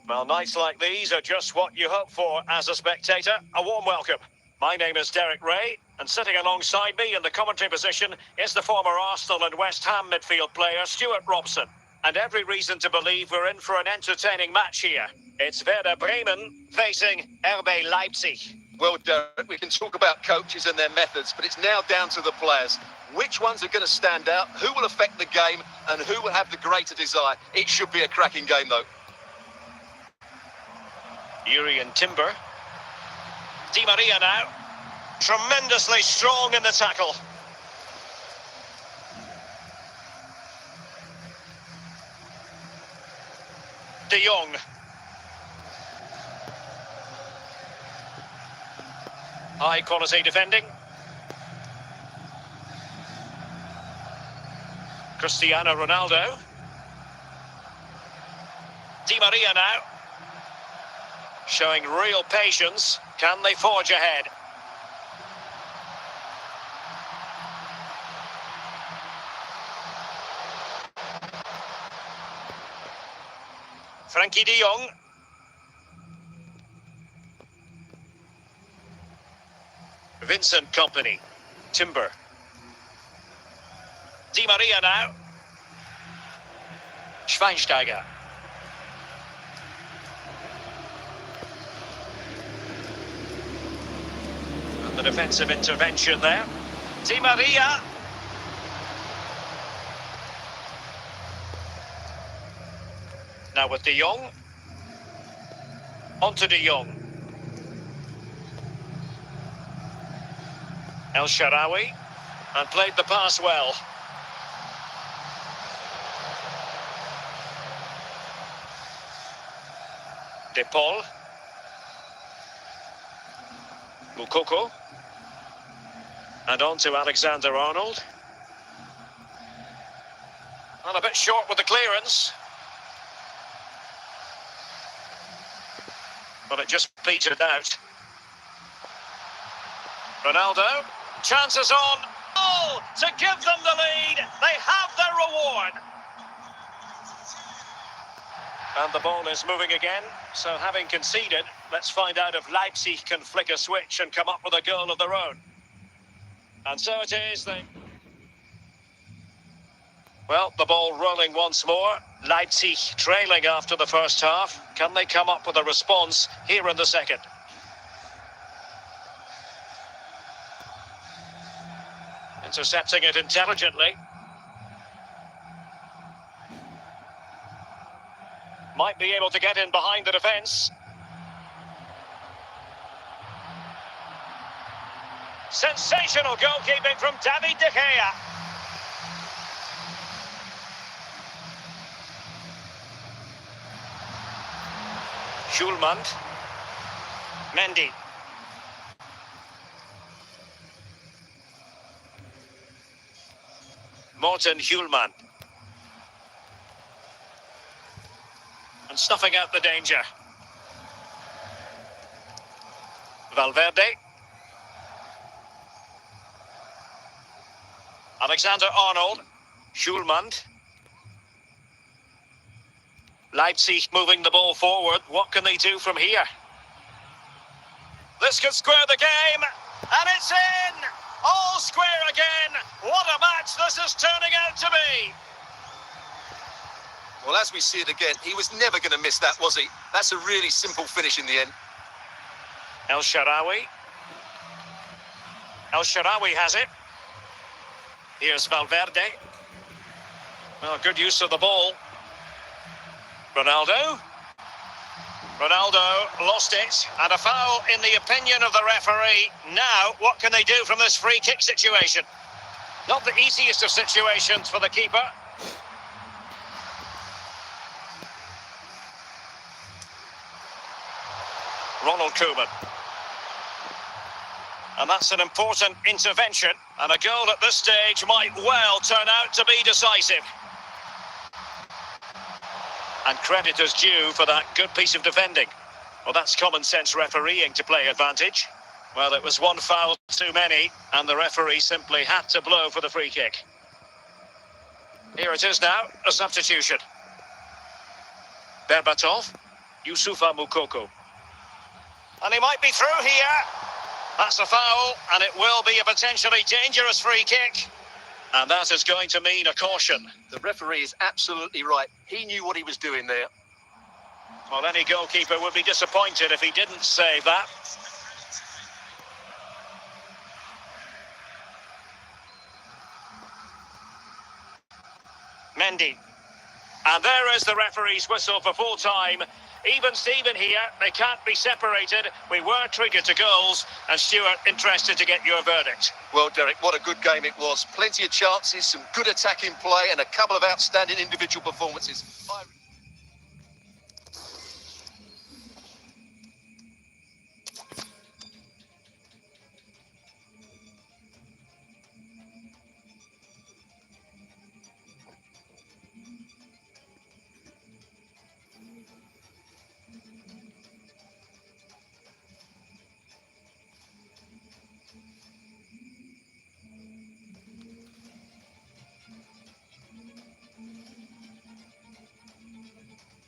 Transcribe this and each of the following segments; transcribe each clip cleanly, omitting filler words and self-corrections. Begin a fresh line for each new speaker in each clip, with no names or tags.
Well, nights like these are just what you hope for as a spectator. A warm welcome. My name is Derek Ray, and sitting alongside me in the commentary position is the former Arsenal and West Ham midfield player Stuart Robson. And every reason to believe we're in for an entertaining match here. It's Werder Bremen facing RB Leipzig.
Well, Derek, we can talk about coaches and their methods, but it's now down to the players. Which ones are going to stand out, who will affect the game, and who will have the greater desire? It should be a cracking game, though.
Urian Timber. Di Maria now. Tremendously strong in the tackle. De Jong. High quality defending. Cristiano Ronaldo. Di Maria now. Showing real patience. Can they forge ahead? Frankie de Jong. Vincent Kompany. Timber. Di Maria now. Schweinsteiger. And the defensive intervention there. Di Maria. Now with de Jong. On to de Jong. El Shaarawy. And played the pass well. De Paul. Moukoko. And on to Alexander-Arnold. And a bit short with the clearance. But it just petered out. Ronaldo. Chances on. Oh, to give them the lead. They have their reward. And the ball is moving again. So having conceded, let's find out if Leipzig can flick a switch and come up with a goal of their own. And so it is. Well, the ball rolling once more. Leipzig trailing after the first half. Can they come up with a response here in the second? Intercepting it intelligently. Might be able to get in behind the defence. Sensational goalkeeping from David De Gea. Schulman. Mendy. Morten Hjulman. And snuffing out the danger. Valverde. Alexander-Arnold. Schulman. Leipzig moving the ball forward. What can they do from here? This could square the game. And it's in! All square again. What a match this is turning out to be.
Well, as we see it again, he was never going to miss that, was he? That's a really simple finish in the end.
El Shaarawy. El Shaarawy has it. Here's Valverde. Well, good use of the ball. Ronaldo. Ronaldo lost it, and a foul in the opinion of the referee. Now, what can they do from this free kick situation? Not the easiest of situations for the keeper. Ronald Koeman. And that's an important intervention, and a goal at this stage might well turn out to be decisive. And credit is due for that good piece of defending. Well, that's common sense refereeing to play advantage. Well, it was one foul too many, and the referee simply had to blow for the free kick. Here it is now, a substitution. Berbatov. Yusufa Mukoko. And he might be through here. That's a foul, and it will be a potentially dangerous free kick. And that is going to mean a caution.
The referee is absolutely right. He knew what he was doing there.
Well, any goalkeeper would be disappointed if he didn't save that. Mendy. And there is the referee's whistle for full time. Even Steven here, they can't be separated. We were treated to goals. And Stuart, interested to get your verdict.
Well, Derek, what a good game it was. Plenty of chances, some good attacking play, and a couple of outstanding individual performances.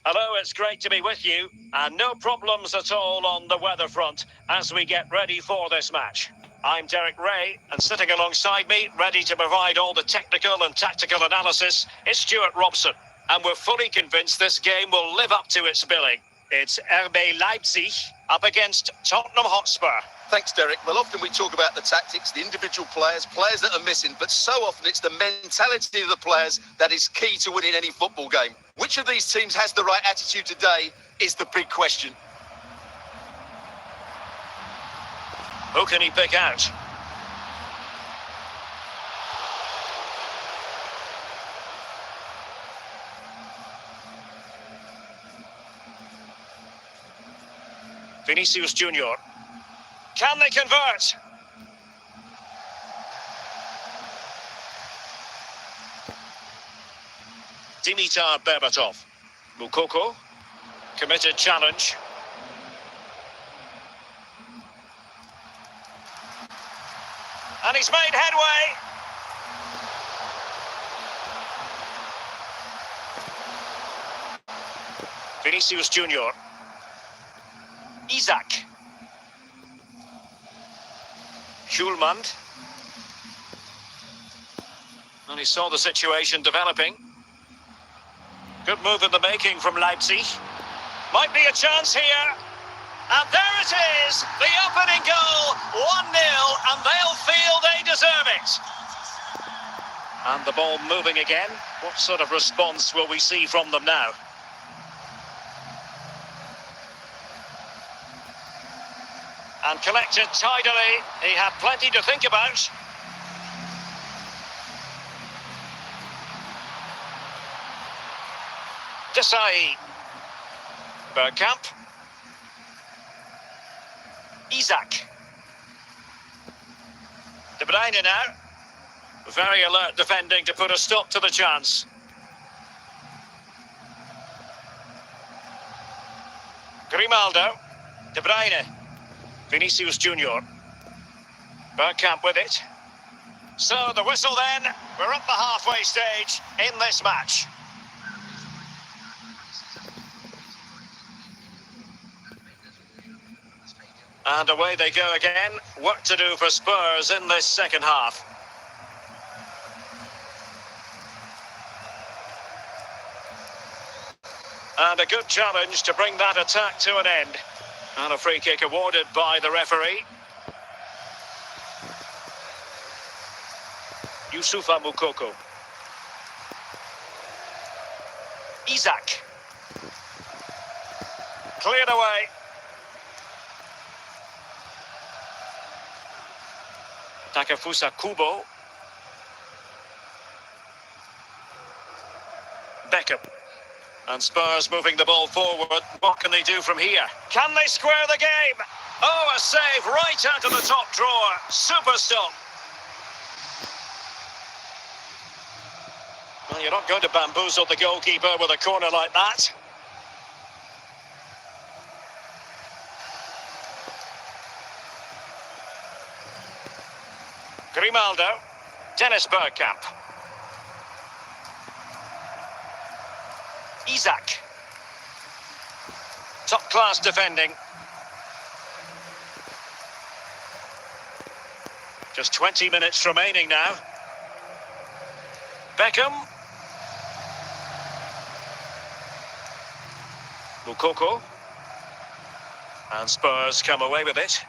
Hello, it's great to be with you, and no problems at all on the weather front as we get ready for this match. I'm Derek Ray, and sitting alongside me, ready to provide all the technical and tactical analysis, is Stuart Robson. And we're fully convinced this game will live up to its billing. It's RB Leipzig up against Tottenham Hotspur.
Thanks, Derek. Well, often we talk about the tactics, the individual players that are missing, but so often it's the mentality of the players that is key to winning any football game. Which of these teams has the right attitude today is the big question.
Who can he pick out? Vinicius Junior. Can they convert? Dimitar Berbatov. Mukoko. Committed challenge. And he's made headway. Vinicius Junior. Isaac. Schulmand. And he saw the situation developing. Good move in the making from Leipzig. Might be a chance here. And there it is, the opening goal, 1-0, and they'll feel they deserve it. And the ball moving again. What sort of response will we see from them now? And collected tidily. He had plenty to think about. Desai. Bergkamp. Isaac. De Bruyne now. Very alert defending to put a stop to the chance. Grimaldo. De Bruyne. Vinicius Junior. Bergkamp with it. So the whistle then. We're up the halfway stage in this match. And away they go again. Work to do for Spurs in this second half. And a good challenge to bring that attack to an end. And a free kick awarded by the referee. Yusufa Mukoko. Isaac. Cleared away. Takefusa Kubo. Beckham. And Spurs moving the ball forward. What can they do from here? Can they square the game? Oh, a save right out of the top drawer. Super stop. Well, you're not going to bamboozle the goalkeeper with a corner like that. Grimaldo. Dennis Bergkamp. Isaac. Top-class defending. Just 20 minutes remaining now. Beckham. Moukoko. And Spurs come away with it.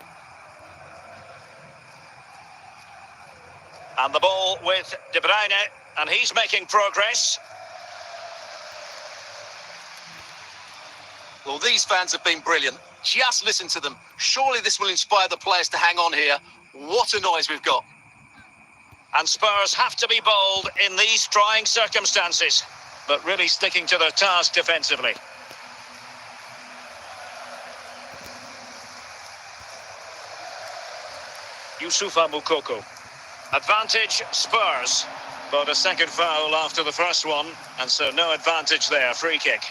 And the ball with De Bruyne, and he's making progress.
Well, these fans have been brilliant. Just listen to them. Surely this will inspire the players to hang on here. What a noise we've got.
And Spurs have to be bold in these trying circumstances, but really sticking to their task defensively. Youssoufa Moukoko. Advantage Spurs, but a second foul after the first one, and so no advantage there. Free kick.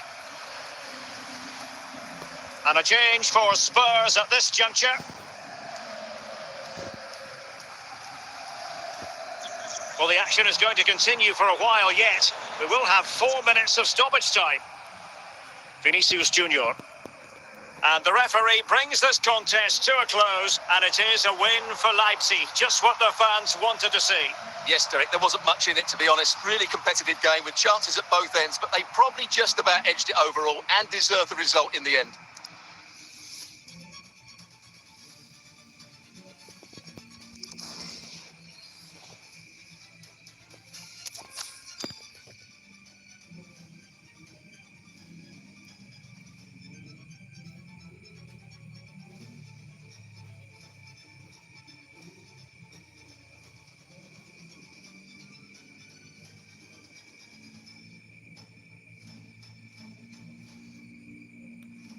And a change for Spurs at this juncture. Well, the action is going to continue for a while yet. We will have 4 minutes of stoppage time. Vinicius Junior. And the referee brings this contest to a close, and it is a win for Leipzig. Just what the fans wanted to see.
Yes, Derek, there wasn't much in it, to be honest. Really competitive game with chances at both ends, but they probably just about edged it overall and deserved the result in the end.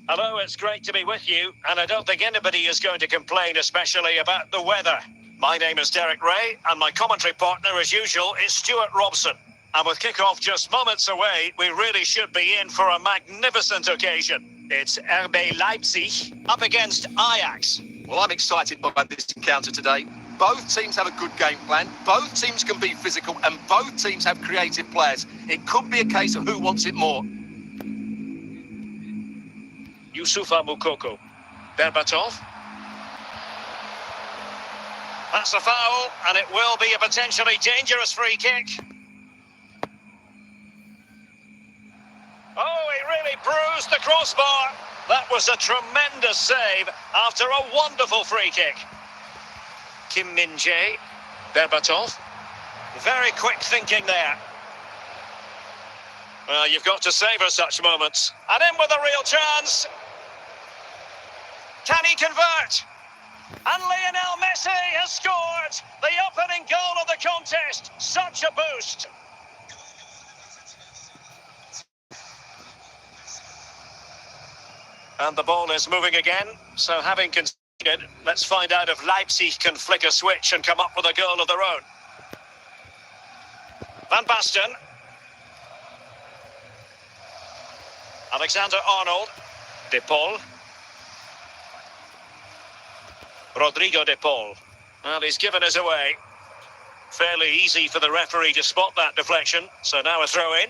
Hello, it's great to be with you, and I don't think anybody is going to complain, especially about the weather. My name is Derek Ray, and my commentary partner, as usual, is Stuart Robson. And with kick-off just moments away, we really should be in for a magnificent occasion. It's RB Leipzig up against Ajax.
Well, I'm excited by this encounter today. Both teams have a good game plan, both teams can be physical, and both teams have creative players. It could be a case of who wants it more.
Youssoufa Moukoko. Berbatov. That's a foul, and it will be a potentially dangerous free kick. Oh, he really bruised the crossbar. That was a tremendous save after a wonderful free kick. Kim Min-jae. Berbatov. Very quick thinking there. Well, you've got to savour such moments. And in with a real chance. Can he convert? And Lionel Messi has scored the opening goal of the contest. Such a boost. And the ball is moving again. So having conceded, let's find out if Leipzig can flick a switch and come up with a goal of their own. Van Basten. Alexander-Arnold. De Paul. Rodrigo De Paul. Well, he's given us away. Fairly easy for the referee to spot that deflection. So now a throw in.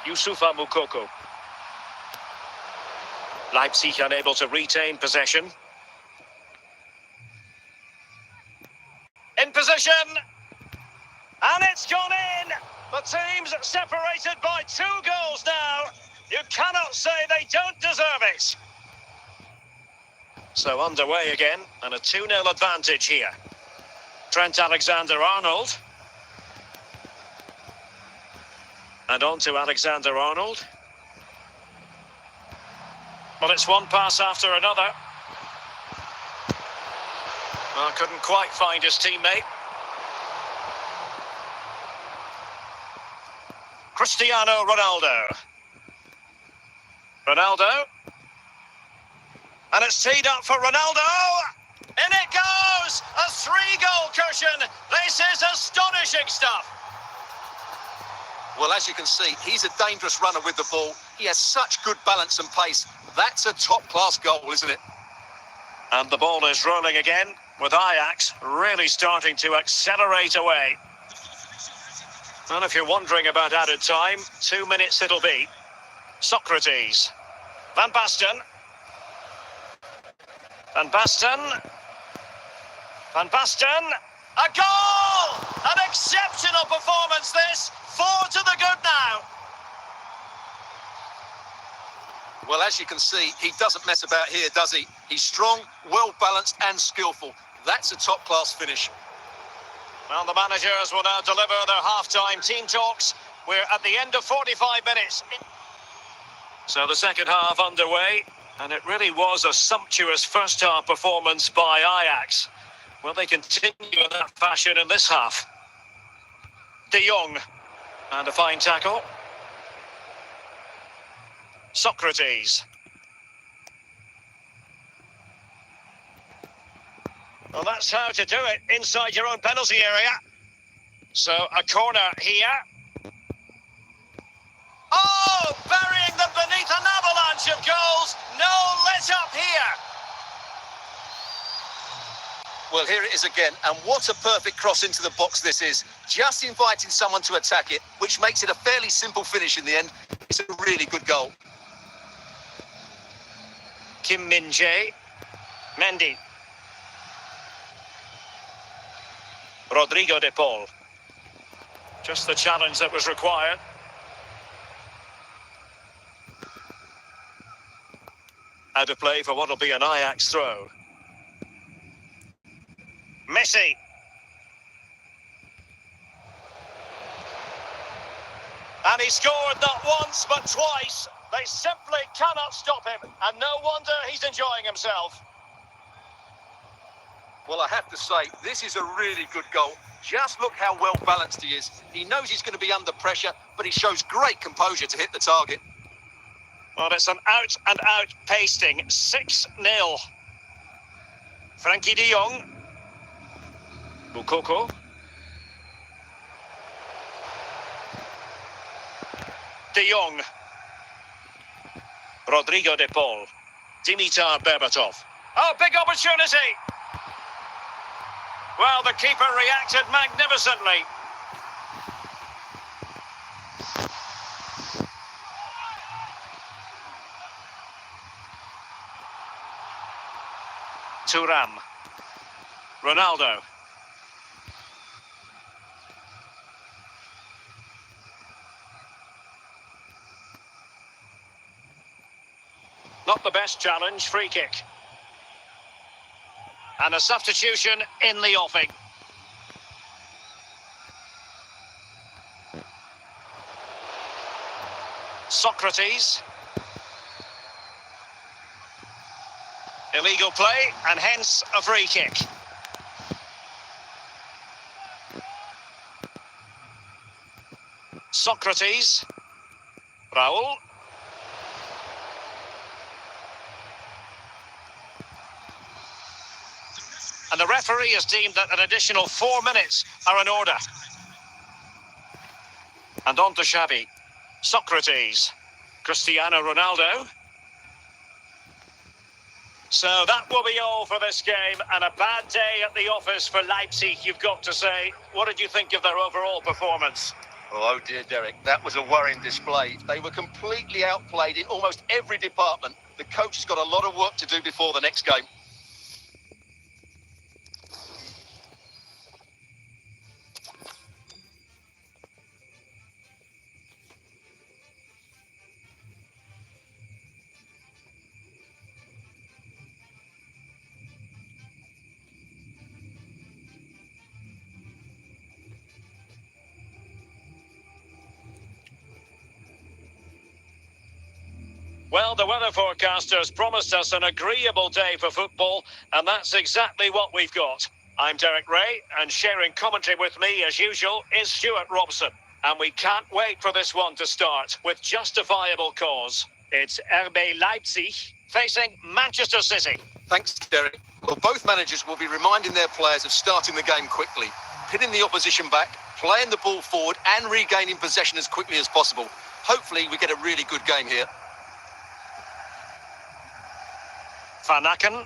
Youssoufa Moukoko. Leipzig unable to retain possession. In position. And it's gone in. The team's separated by 2 goals now. You cannot say they don't deserve it. So underway again, and a 2-0 advantage here. Trent Alexander-Arnold. And on to Alexander-Arnold. Well, it's one pass after another. Well, couldn't quite find his teammate. Cristiano Ronaldo. Ronaldo. And it's teed up for Ronaldo. In it goes! A 3-goal cushion. This is astonishing stuff.
Well, as you can see, he's a dangerous runner with the ball. He has such good balance and pace. That's a top-class goal, isn't it?
And the ball is rolling again, with Ajax really starting to accelerate away. And if you're wondering about added time, 2 minutes it'll be. Socrates. Van Basten. Van Basten. Van Basten. A goal! An exceptional performance this. 4 to the good now.
Well, as you can see, he doesn't mess about here, does he? He's strong, well-balanced and skillful. That's a top-class finish.
Well, the managers will now deliver their half-time team talks. We're at the end of 45 minutes. So the second half underway, and it really was a sumptuous first-half performance by Ajax. Will they continue in that fashion in this half? De Jong, and a fine tackle. Socrates. Well, that's how to do it inside your own penalty area. So a corner here. Oh, burying them beneath an avalanche of goals. No let up here.
Well, here it is again, and what a perfect cross into the box this is. Just inviting someone to attack it, which makes it a fairly simple finish in the end. It's a really good goal.
Kim Min-jae. Mendy. Rodrigo de Paul. Just the challenge that was required. Out of play for what will be an Ajax throw. Messi. And he scored not once but twice. They simply cannot stop him, and no wonder he's enjoying himself.
Well, I have to say, this is a really good goal. Just look how well balanced he is. He knows he's going to be under pressure, but he shows great composure to hit the target.
Well, it's an out-and-out pasting. 6-0. Frankie de Jong. Moukoko. De Jong. Rodrigo de Paul. Dimitar Berbatov. Oh, big opportunity! Well, the keeper reacted magnificently. Thuram. Ronaldo. Not the best challenge, free kick. And a substitution in the offing. Socrates. Illegal play, and hence a free kick. Socrates. Raul. And the referee has deemed that an additional 4 minutes are in order. And on to Xavi. Socrates. Cristiano Ronaldo. So that will be all for this game, and a bad day at the office for Leipzig, you've got to say. What did you think of their overall performance?
Oh dear, Derek, that was a worrying display. They were completely outplayed in almost every department. The coach has got a lot of work to do before the next game.
Well, the weather forecasters promised us an agreeable day for football, and that's exactly what we've got. I'm Derek Ray, and sharing commentary with me, as usual, is Stuart Robson. And we can't wait for this one to start, with justifiable cause. It's RB Leipzig facing Manchester City.
Thanks, Derek. Well, both managers will be reminding their players of starting the game quickly, pinning the opposition back, playing the ball forward, and regaining possession as quickly as possible. Hopefully, we get a really good game here.
Van Aken.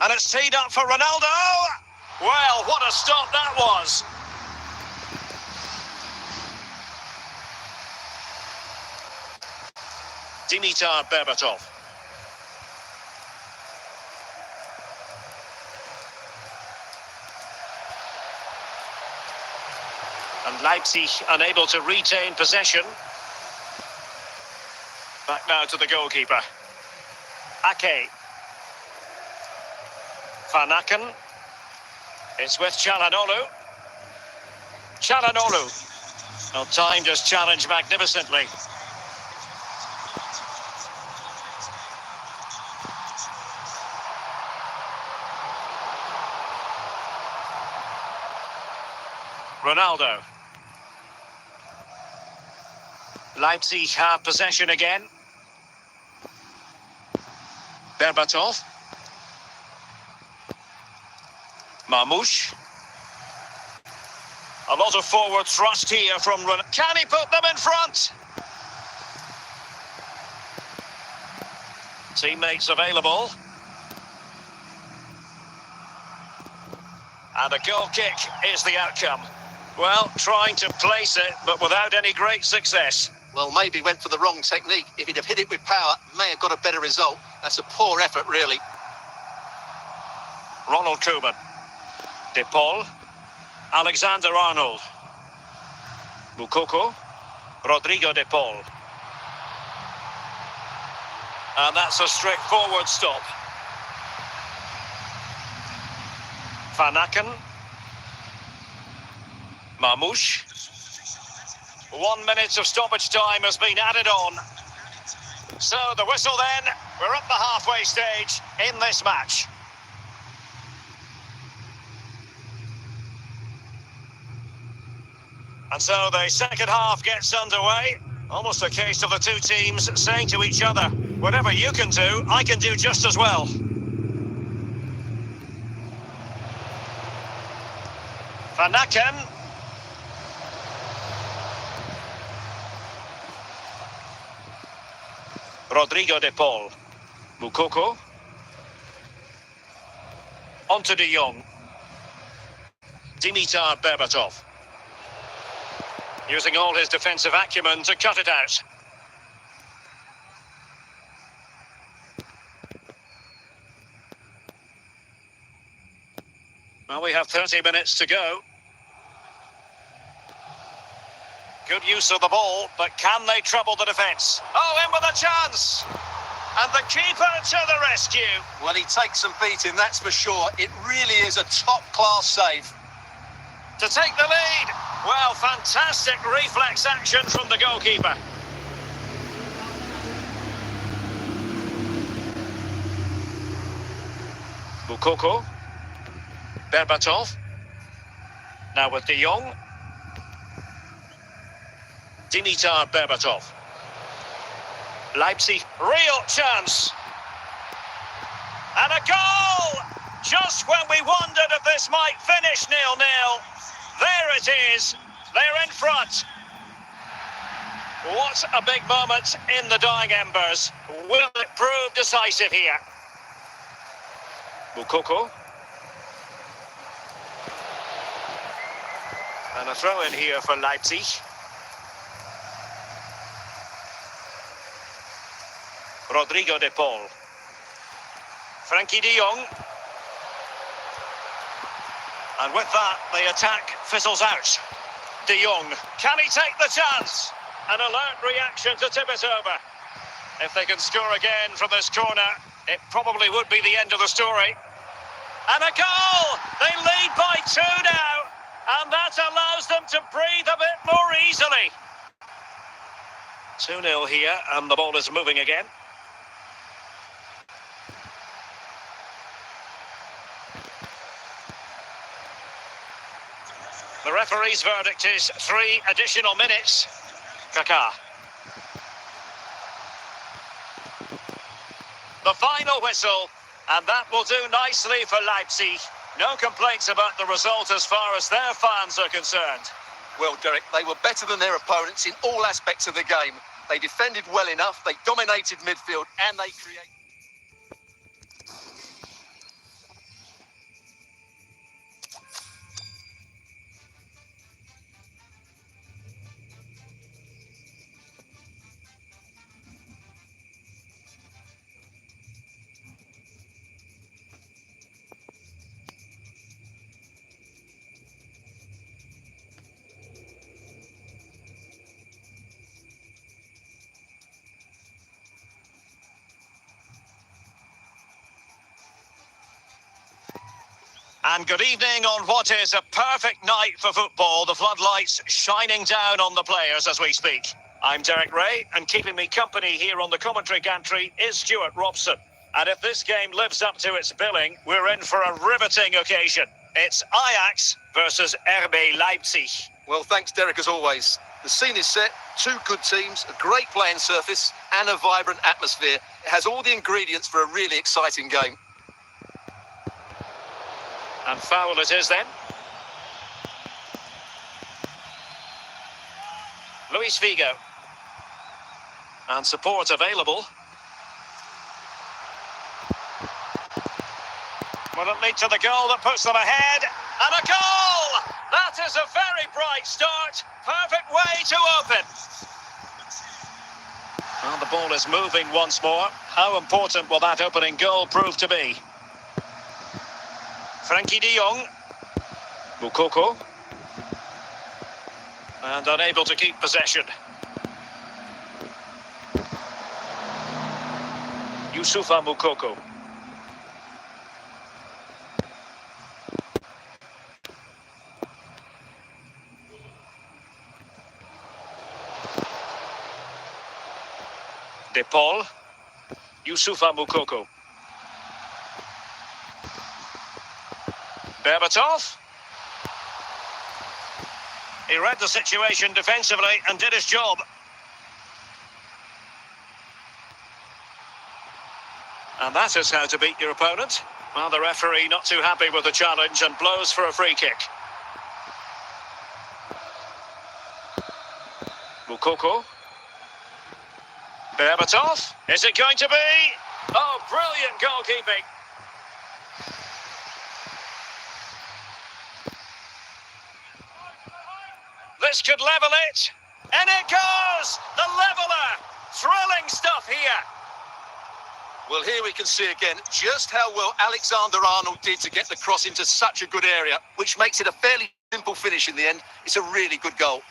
And it's teed up for Ronaldo. Well, what a stop that was. Dimitar Berbatov. And Leipzig unable to retain possession. Back now to the goalkeeper. Ake. Van Aken. It's with Çalhanoğlu. Çalhanoğlu. Well, timed his challenge magnificently. Ronaldo. Leipzig have possession again. Berbatov. Marmoush. A lot of forward thrust here from Ronaldo. Can he put them in front? Teammates available. And a goal kick is the outcome. Well, trying to place it, but without any great success.
Well, maybe went for the wrong technique. If he'd have hit it with power, may have got a better result. That's a poor effort, really.
Ronald Koeman. De Paul. Alexander-Arnold. Moukoko. Rodrigo De Paul. And that's a straightforward stop. Van Aken. Marmoush. 1 minute of stoppage time has been added on. So the whistle then, we're up the halfway stage in this match. And so the second half gets underway. Almost a case of the two teams saying to each other, whatever you can do, I can do just as well. Van Aken. Rodrigo De Paul. Moukoko. Onto De Jong. Dimitar Berbatov. Using all his defensive acumen to cut it out. Well, we have 30 minutes to go. Good use of the ball, but can they trouble the defence? Oh, in with a chance! And the keeper to the rescue.
Well, he takes some beating, that's for sure. It really is a top-class save.
To take the lead. Well, fantastic reflex action from the goalkeeper. Moukoko. Berbatov. Now with De Jong. Dimitar Berbatov. Leipzig, real chance. And a goal! Just when we wondered if this might finish 0-0. There it is. They're in front. What a big moment in the dying embers. Will it prove decisive here? Moukoko. And a throw in here for Leipzig. Rodrigo De Paul. Frankie de Jong. And with that, the attack fizzles out. De Jong, can he take the chance? An alert reaction to tip it over. If they can score again from this corner, it probably would be the end of the story. And a goal! They lead by 2 now, and that allows them to breathe a bit more easily. 2-0 here, and the ball is moving again. The referee's verdict is 3 additional minutes. Kaká. The final whistle, and that will do nicely for Leipzig. No complaints about the result as far as their fans are concerned.
Well, Derek, they were better than their opponents in all aspects of the game. They defended well enough, they dominated midfield, and they created...
And good evening on what is a perfect night for football. The floodlights shining down on the players as we speak. I'm Derek Ray, and keeping me company here on the commentary gantry is Stuart Robson. And if this game lives up to its billing, we're in for a riveting occasion. It's Ajax versus RB Leipzig.
Well, thanks, Derek, as always. The scene is set, two good teams, a great playing surface, and a vibrant atmosphere. It has all the ingredients for a really exciting game.
And foul it is then. Luis Figo. And support available. Will it lead to the goal that puts them ahead? And a goal! That is a very bright start. Perfect way to open. Well, the ball is moving once more. How important will that opening goal prove to be? Frankie de Jong. Moukoko. And unable to keep possession. Youssoufa Moukoko. De Paul. Youssoufa Moukoko. Berbatov. He read the situation defensively and did his job. And that is how to beat your opponent. Well, the referee not too happy with the challenge and blows for a free kick. Moukoko. Berbatov. Is it going to be? Oh, brilliant goalkeeping. This could level it. And it goes! The leveller! Thrilling stuff here.
Well, here we can see again just how well Alexander-Arnold did to get the cross into such a good area, which makes it a fairly simple finish in the end. It's a really good goal.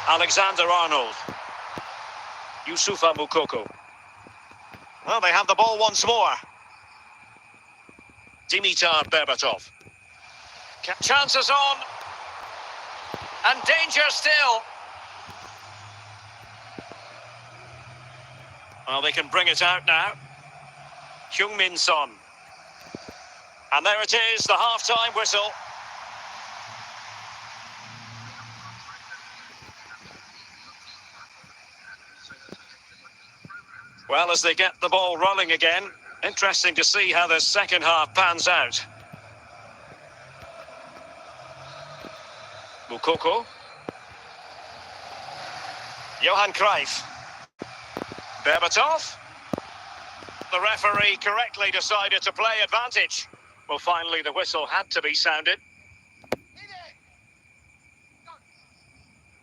Alexander-Arnold. Youssoufa Moukoko. Well, they have the ball once more. Dimitar Berbatov. Chances on. And danger still. Well, they can bring it out now. Heung-min Son. And there it is, the half-time whistle. Well, as they get the ball rolling again, interesting to see how the second half pans out. Moukoko. Johan Cruyff. Berbatov. The referee correctly decided to play advantage. Well, finally the whistle had to be sounded.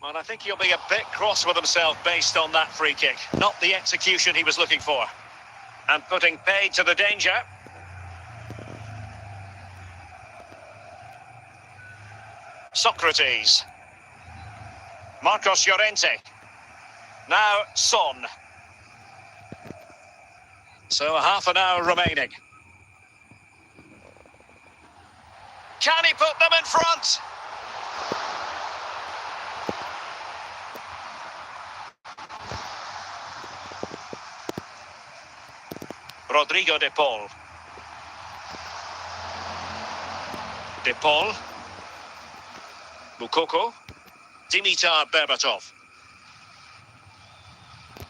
Well, I think he'll be a bit cross with himself based on that free kick. Not the execution he was looking for. And putting paid to the danger. Socrates. Marcos Llorente. Now Son. So half an hour remaining. Can he put them in front? Rodrigo de Paul. De Paul. Moukoko. Dimitar Berbatov.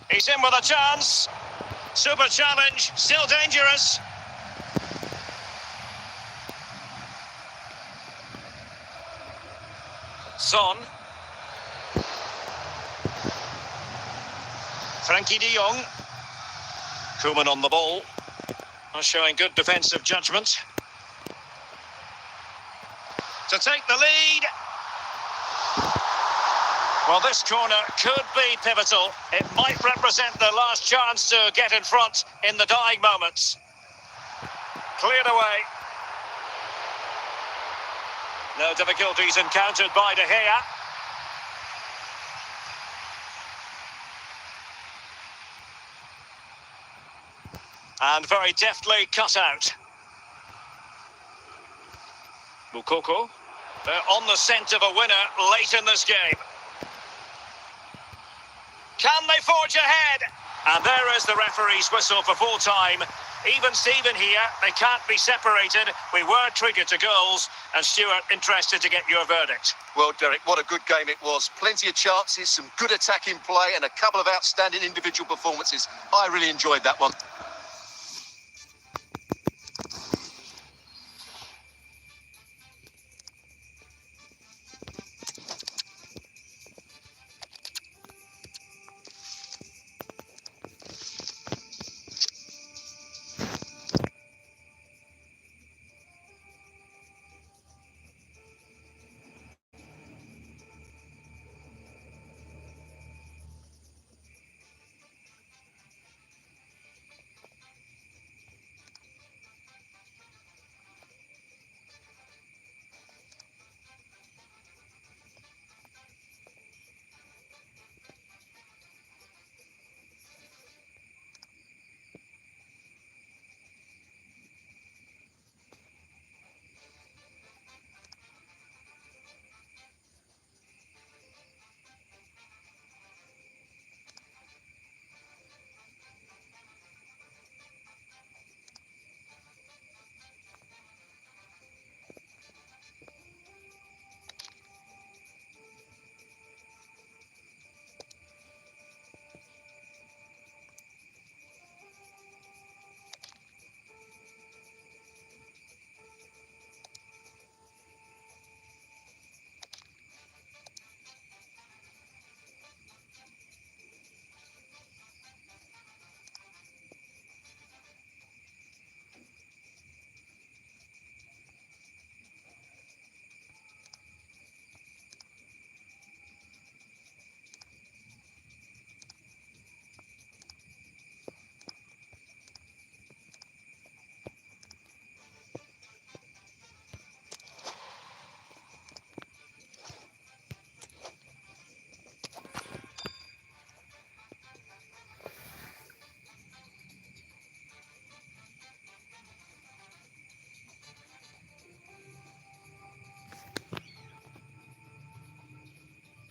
He's in with a chance. Super challenge, still dangerous. Son. Frankie de Jong. Koeman on the ball. Showing good defensive judgment. To take the lead. Well, this corner could be pivotal. It might represent their last chance to get in front in the dying moments. Cleared away. No difficulties encountered by De Gea. And very deftly cut out. Mukoko. They're on the scent of a winner late in this game. Can they forge ahead? And there is the referee's whistle for full time. Even Steven here, they can't be separated. We were treated to goals. And Stuart, interested to get your verdict.
Well, Derek, what a good game it was. Plenty of chances, some good attacking play, and a couple of outstanding individual performances. I really enjoyed that one.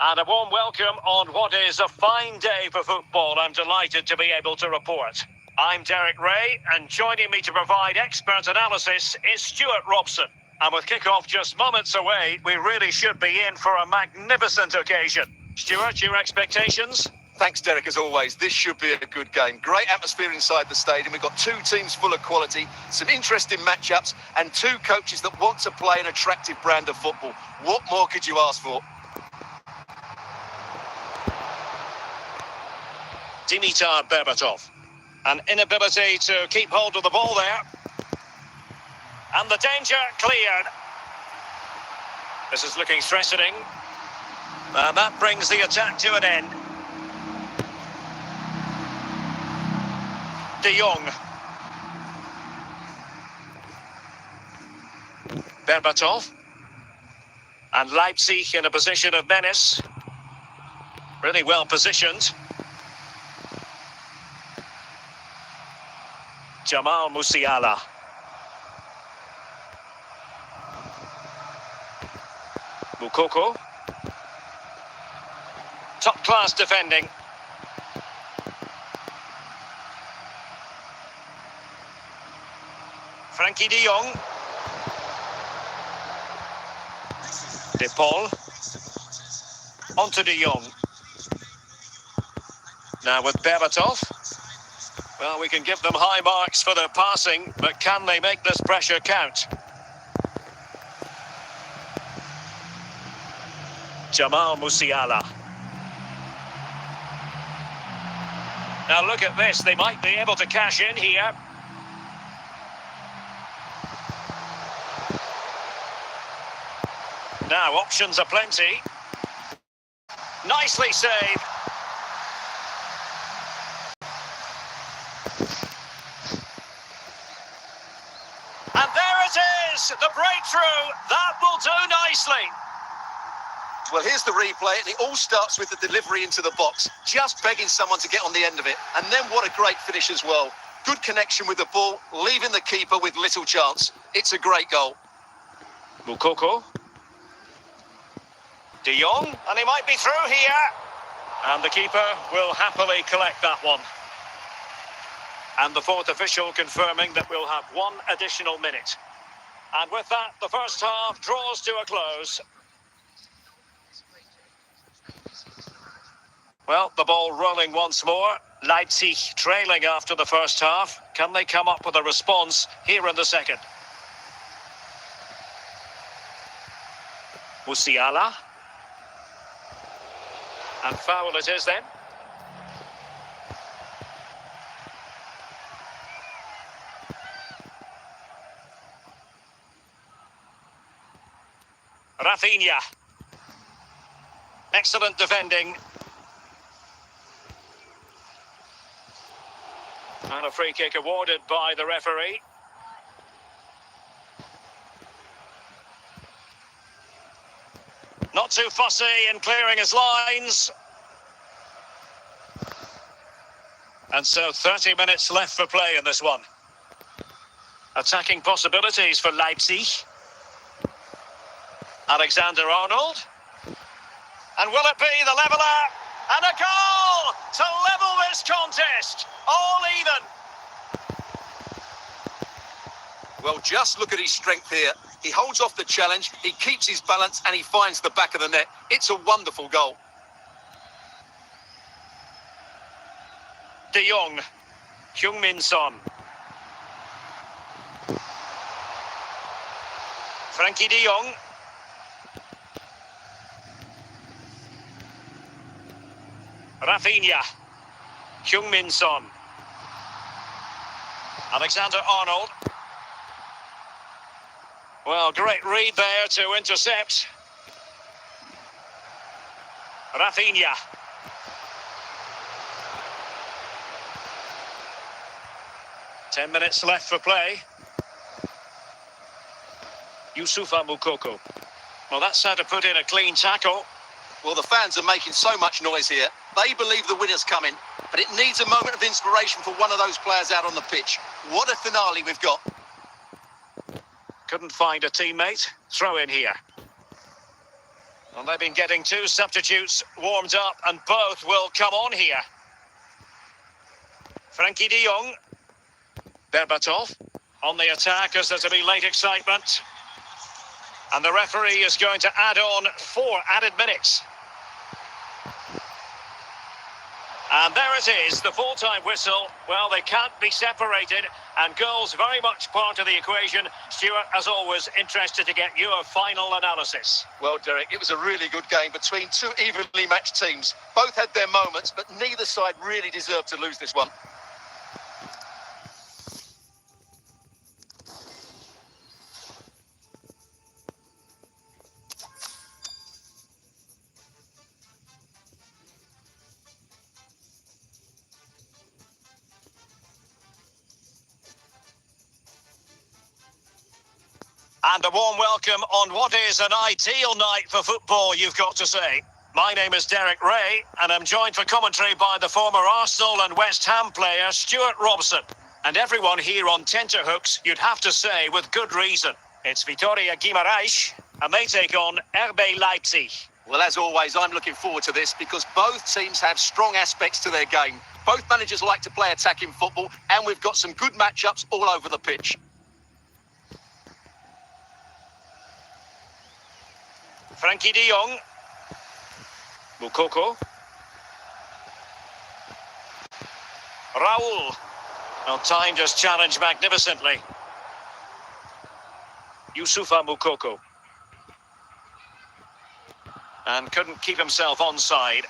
And a warm welcome on what is a fine day for football. I'm delighted to be able to report. I'm Derek Ray, and joining me to provide expert analysis is Stuart Robson. And with kick-off just moments away, we really should be in for a magnificent occasion. Stuart, your expectations?
Thanks, Derek, as always. This should be a good game. Great atmosphere inside the stadium. We've got two teams full of quality, some interesting matchups, and two coaches that want to play an attractive brand of football. What more could you ask for?
Dimitar Berbatov. An inability to keep hold of the ball there. And the danger cleared. This is looking threatening. And that brings the attack to an end. De Jong. Berbatov. And Leipzig in a position of menace. Really well positioned. Jamal Musiala. Mukoko. Top class defending. Frankie de Jong. De Paul. Onto de Jong. Now with Berbatov. Well, we can give them high marks for their passing, but can they make this pressure count? Jamal Musiala. Now look at this, they might be able to cash in here. Now options are plenty. Nicely saved. And there it is, the breakthrough. That will do nicely.
Well, here's the replay, and it all starts with the delivery into the box, just begging someone to get on the end of it. And then what a great finish as well. Good connection with the ball, leaving the keeper with little chance. It's a great goal.
Moukoko. De Jong, and he might be through here. And the keeper will happily collect that one. And the fourth official confirming that we'll have one additional minute. And with that, the first half draws to a close. Well, the ball rolling once more. Leipzig trailing after the first half. Can they come up with a response here in the second? Musiala. And foul it is then. Rafinha. Excellent defending. And a free kick awarded by the referee. Not too fussy in clearing his lines. And so 30 minutes left for play in this one. Attacking possibilities for Leipzig. Alexander-Arnold. And will it be the leveller? And a goal to level this contest. All even.
Well, just look at his strength here. He holds off the challenge, he keeps his balance, and he finds the back of the net. It's a wonderful goal.
De Jong. Heung-min Son. Frankie de Jong. Rafinha. Heung-min Son. Alexander-Arnold. Well, great read there to intercept. Rafinha. Ten minutes left for play. Youssoufa Moukoko. Well, that's how to put in a clean tackle.
Well, the fans are making so much noise here. They believe the winner's coming, but it needs a moment of inspiration for one of those players out on the pitch. What a finale we've got.
Couldn't find a teammate. Throw in here. Well, they've been getting two substitutes warmed up, and both will come on here. Frankie de Jong. Berbatov on the attack as there's to be late excitement. And the referee is going to add on 4 added minutes. And there it is, the full-time whistle. Well, they can't be separated, and goals very much part of the equation. Stuart, as always, interested to get your final analysis.
Well, Derek, it was a really good game between two evenly matched teams. Both had their moments, but neither side really deserved to lose this one.
And a warm welcome on what is an ideal night for football, you've got to say. My name is Derek Ray, and I'm joined for commentary by the former Arsenal and West Ham player Stuart Robson. And everyone here on tenterhooks, you'd have to say, with good reason. It's Vitória Guimarães, and they take on RB Leipzig.
Well, as always, I'm looking forward to this because both teams have strong aspects to their game. Both managers like to play attacking football, and we've got some good matchups all over the pitch.
Frankie de Jong. Moukoko. Raul. Well, timed his challenge magnificently. Youssoufa Moukoko. And couldn't keep himself onside.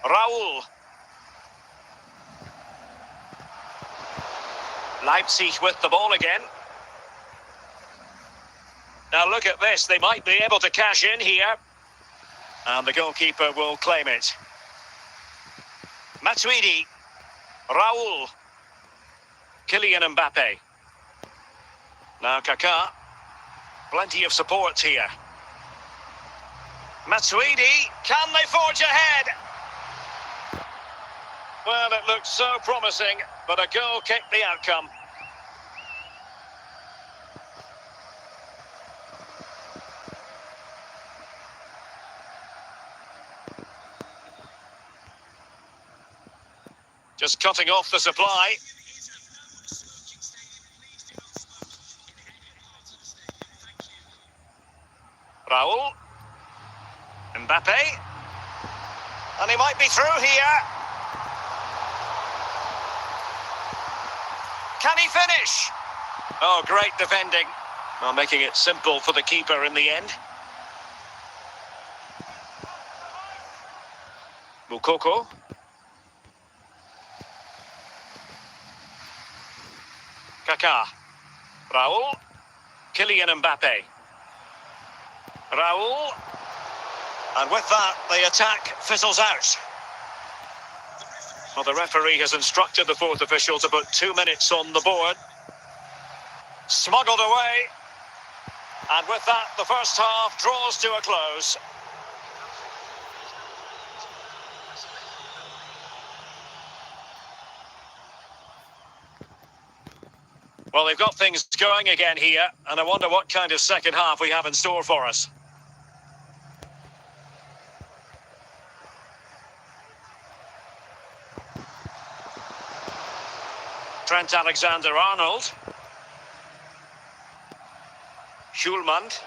Raul. Leipzig with the ball again. Now look at this, they might be able to cash in here. And the goalkeeper will claim it. Matuidi. Raul. Kylian Mbappe. Now Kaká. Plenty of support here. Matuidi, can they forge ahead? Well, it looked so promising, but a goal kicked the outcome. Just cutting off the supply. Raul. Mbappe. And he might be through here. Can he finish? Oh, great defending. Well, making it simple for the keeper in the end. Mukoko. Kaká. Raul. Kylian Mbappe. Raul. And with that, the attack fizzles out. Well, the referee has instructed the fourth official to put 2 minutes on the board. Smuggled away. And with that, the first half draws to a close. Well, they've got things going again here, and I wonder what kind of second half we have in store for us. Trent Alexander-Arnold. Schulman.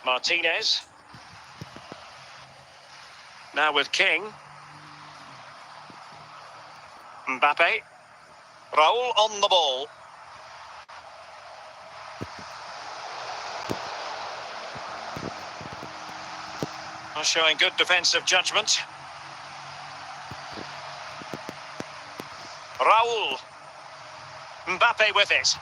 Martinez. Now with King. Mbappe. Raul on the ball. Showing good defensive judgment. Raul. Mbappe with it.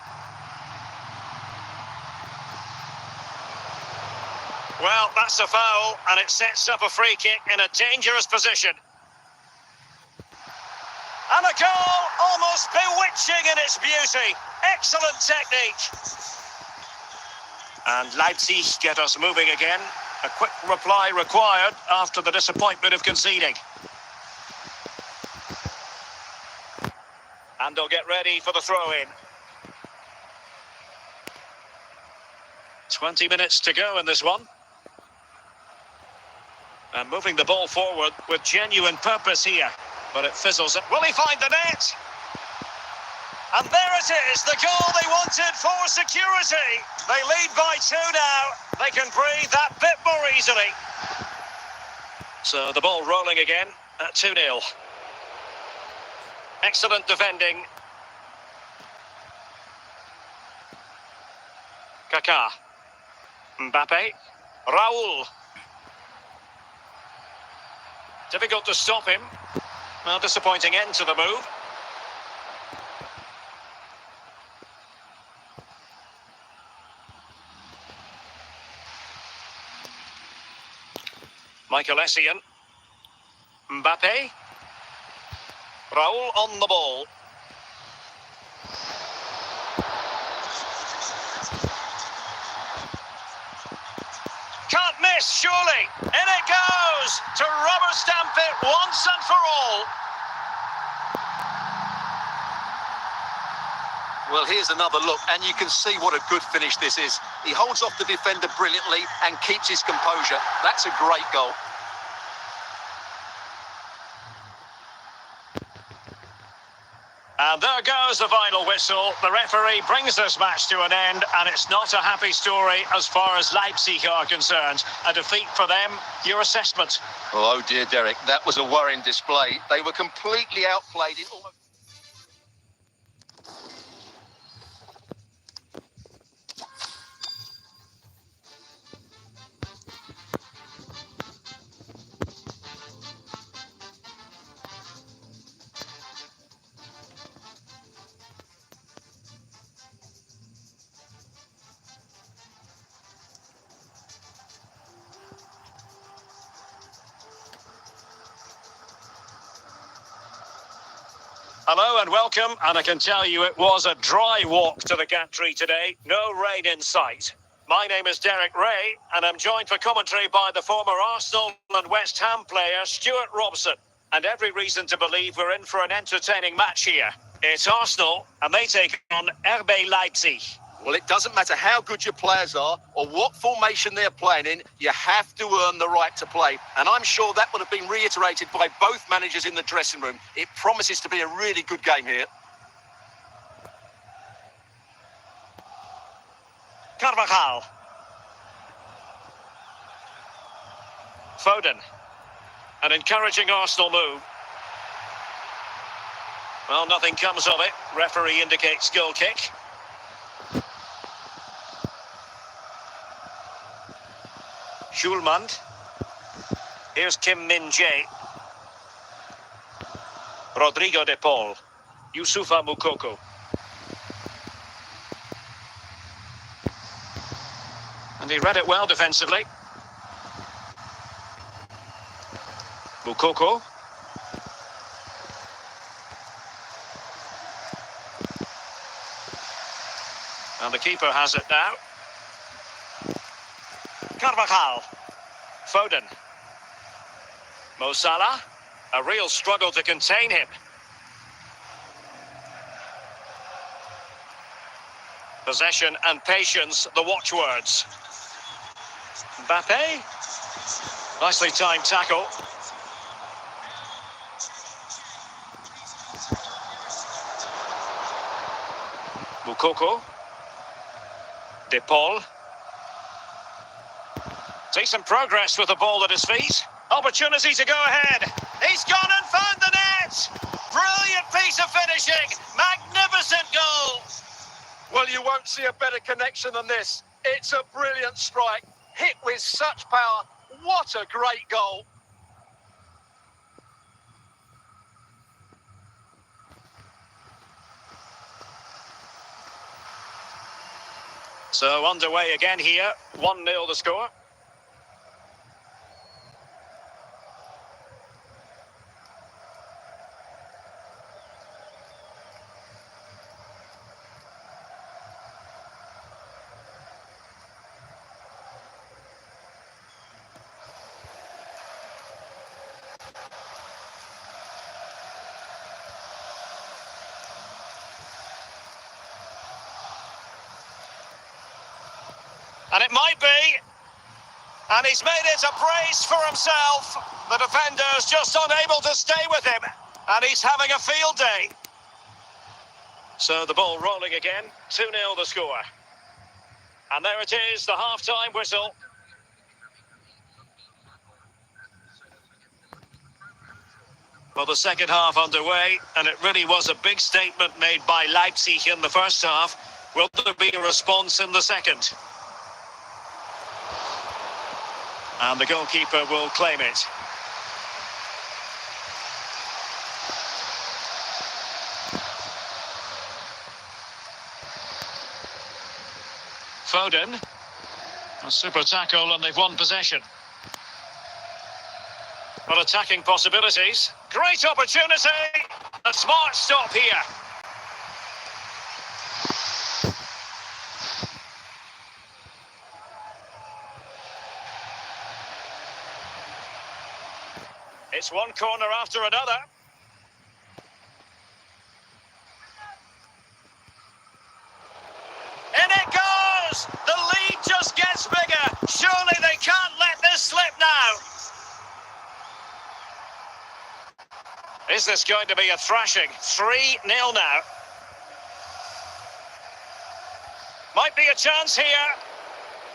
Well, that's a foul, and it sets up a free kick in a dangerous position. And a goal, almost bewitching in its beauty. Excellent technique. And Leipzig get us moving again. A quick reply required after the disappointment of conceding. And they'll get ready for the throw-in. 20 minutes to go in this one. And moving the ball forward with genuine purpose here. But it fizzles. Will he find the net? And there it is, the goal they wanted for security. They lead by 2 now. They can breathe that bit more easily. So the ball rolling again at 2-0. Excellent defending. Kaká. Mbappe. Raul. Difficult to stop him. Well, disappointing end to the move. Michael Essien. Mbappe. Raul on the ball. Can't miss, surely. In it goes to rubber stamp it once and for all.
Well, here's another look, and you can see what a good finish this is. He holds off the defender brilliantly and keeps his composure. That's a great goal.
And there goes the final whistle. The referee brings this match to an end, and it's not a happy story as far as Leipzig are concerned. A defeat for them. Your assessment?
Oh dear, Derek, that was a worrying display. They were completely outplayed in almost...
Hello and welcome, and I can tell you it was a dry walk to the gantry today. No rain in sight. My name is Derek Ray, and I'm joined for commentary by the former Arsenal and West Ham player Stuart Robson. And every reason to believe we're in for an entertaining match here. It's Arsenal, and they take on RB Leipzig.
Well, it doesn't matter how good your players are or what formation they're playing in, you have to earn the right to play. And I'm sure that would have been reiterated by both managers in the dressing room. It promises to be a really good game here.
Carvajal. Foden. An encouraging Arsenal move. Well, nothing comes of it. Referee indicates goal kick. Schulmand. Here's Kim Min-jae. Rodrigo de Paul. Youssoufa Moukoko. And he read it well defensively. Moukoko. And the keeper has it now. Carvajal. Foden. Mo Salah. A real struggle to contain him. Possession and patience, the watchwords. Mbappe. Nicely timed tackle. Moukoko. De Paul. Decent progress with the ball at his feet. Opportunity to go ahead. He's gone and found the net. Brilliant piece of finishing. Magnificent goal.
Well, you won't see a better connection than this. It's a brilliant strike. Hit with such power. What a great goal.
So underway again here. 1-0 the score. And it might be. And he's made it a brace for himself. The defender's just unable to stay with him. And he's having a field day. So the ball rolling again. 2-0 the score. And there it is, the half-time whistle. Well, the second half underway. And it really was a big statement made by Leipzig in the first half. Will there be a response in the second? And the goalkeeper will claim it. Foden. A super tackle and they've won possession. Well, attacking possibilities. Great opportunity. A smart stop here. It's one corner after another. In it goes! The lead just gets bigger. Surely they can't let this slip now. Is this going to be a thrashing? 3-0 now. Might be a chance here.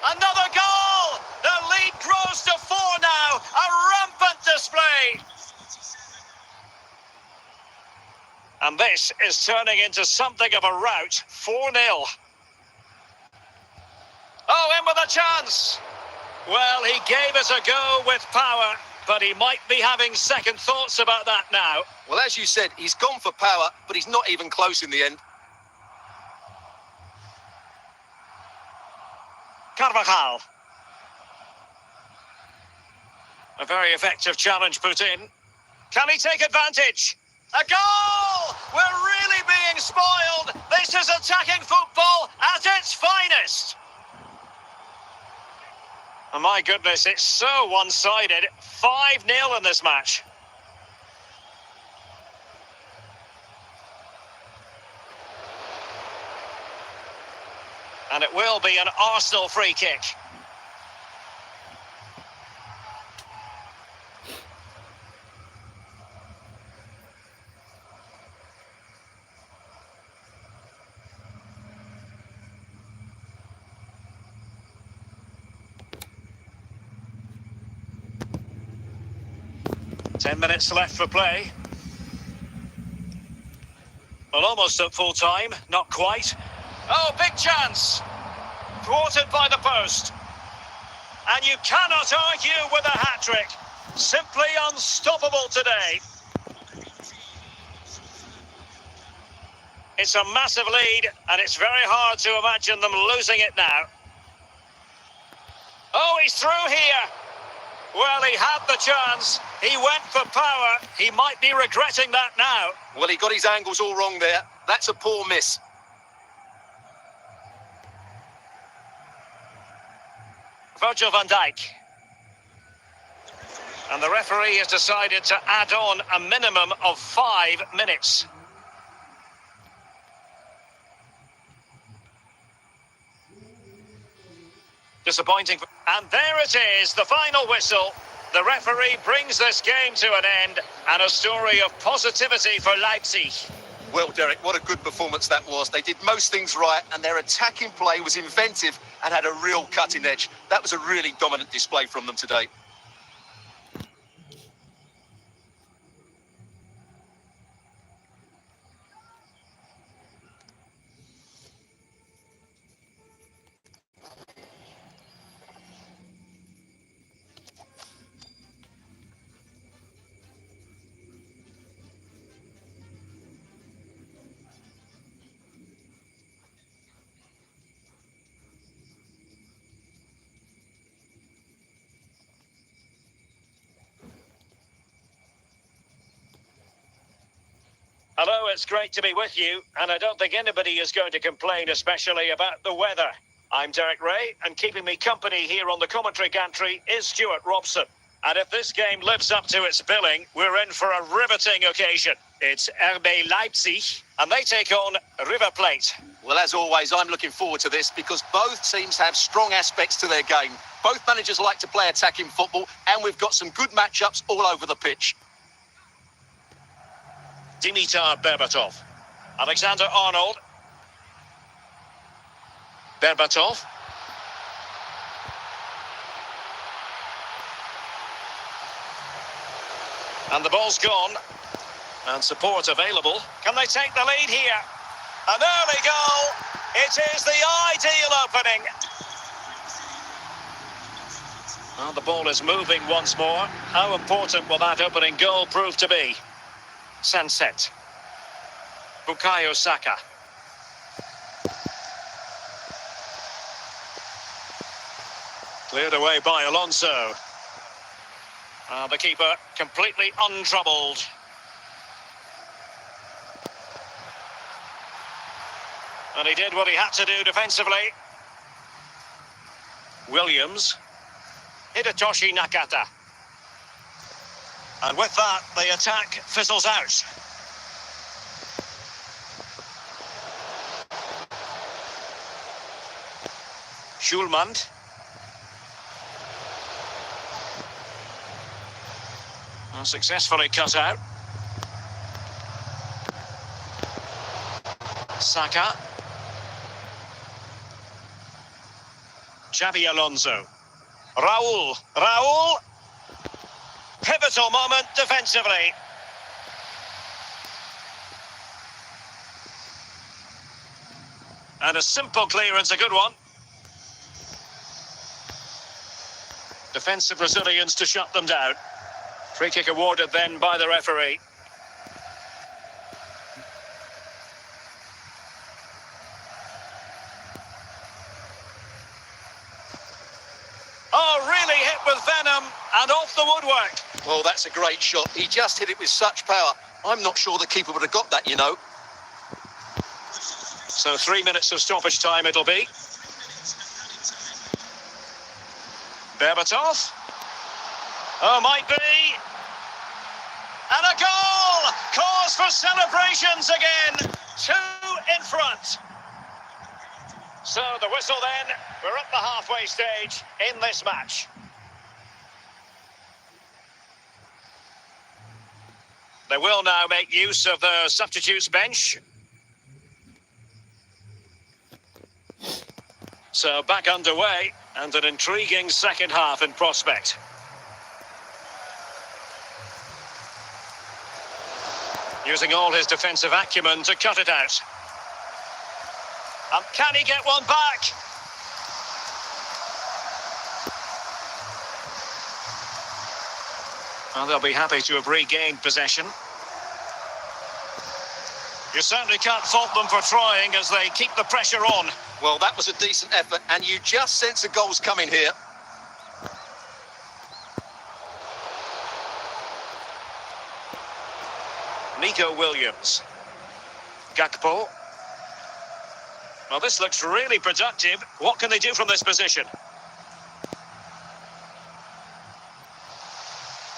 Another goal! The lead grows to 4 now. A rampant display. And this is turning into something of a rout. 4-0. Oh, in with a chance. Well, he gave it a go with power, but he might be having second thoughts about that now.
Well, as you said, he's gone for power, but he's not even close in the end.
Carvajal. A very effective challenge put in. Can he take advantage? A goal! We're really being spoiled. This is attacking football at its finest. Oh my goodness, it's so one-sided. 5-0 in this match. And it will be an Arsenal free kick. Ten minutes left for play. Well, almost at full time, not quite. Oh, big chance! Thwarted by the post. And you cannot argue with a hat-trick. Simply unstoppable today. It's a massive lead, and it's very hard to imagine them losing it now. Oh, he's through here. Well, he had the chance. He went for power. He might be regretting that now.
Well, he got his angles all wrong there. That's a poor miss.
Virgil van Dijk. And the referee has decided to add on a minimum of 5 minutes. Disappointing. And there it is, the final whistle. The referee brings this game to an end, and a story of positivity for Leipzig.
Well, Derek, what a good performance that was. They did most things right, and their attacking play was inventive and had a real cutting edge. That was a really dominant display from them today.
Hello, it's great to be with you, and I don't think anybody is going to complain, especially about the weather. I'm Derek Ray, and keeping me company here on the commentary gantry is Stuart Robson. And if this game lives up to its billing, we're in for a riveting occasion. It's RB Leipzig, and they take on River Plate.
Well, as always, I'm looking forward to this because both teams have strong aspects to their game. Both managers like to play attacking football, and we've got some good matchups all over the pitch.
Dimitar Berbatov. Alexander-Arnold. Berbatov. And the ball's gone. And support available. Can they take the lead here? An early goal. It is the ideal opening. Well, the ball is moving once more. How important will that opening goal prove to be? Sunset. Bukayo Saka. Cleared away by Alonso. The keeper completely untroubled. And he did what he had to do defensively. Williams. Hidetoshi Nakata. And with that, the attack fizzles out. Schulmand. Successfully cut out. Saka. Xabi Alonso. Raul. Pivotal moment defensively. And a simple clearance, a good one. Defensive resilience to shut them down. Free kick awarded then by the referee. Oh, really hit with venom and off the woodwork.
Well, that's a great shot. He just hit it with such power. I'm not sure the keeper would have got that, you know.
So 3 minutes of stoppage time it'll be. Berbatov. Oh, might be. And a goal! Cause for celebrations again. 2 in front. So the whistle then. We're at the halfway stage in this match. They will now make use of the substitutes bench. So back underway and an intriguing second half in prospect. Using all his defensive acumen to cut it out. And can he get one back? Well, they'll be happy to have regained possession. You certainly can't fault them for trying as they keep the pressure on.
Well, that was a decent effort, and you just sense a goal's coming here.
Nico Williams. Gakpo. Well, this looks really productive. What can they do from this position?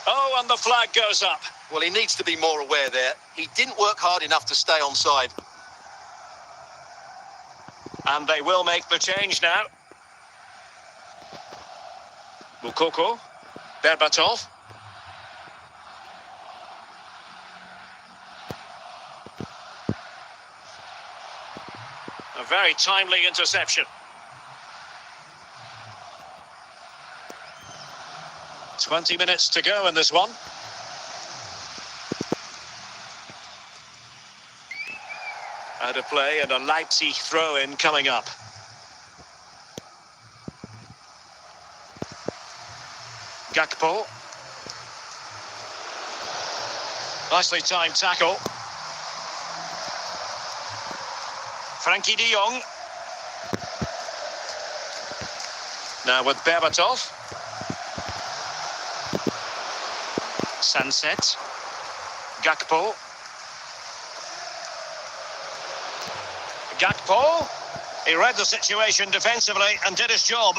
Oh, and the flag goes up.
Well, he needs to be more aware there. He didn't work hard enough to stay onside.
And they will make the change now. Mukoko. Berbatov. A very timely interception. 20 minutes to go in this one. Out of play and a Leipzig throw-in coming up. Gakpo. Nicely timed tackle. Frankie de Jong. Now with Berbatov. Sunset. Gakpo. Gakpo. He read the situation defensively and did his job.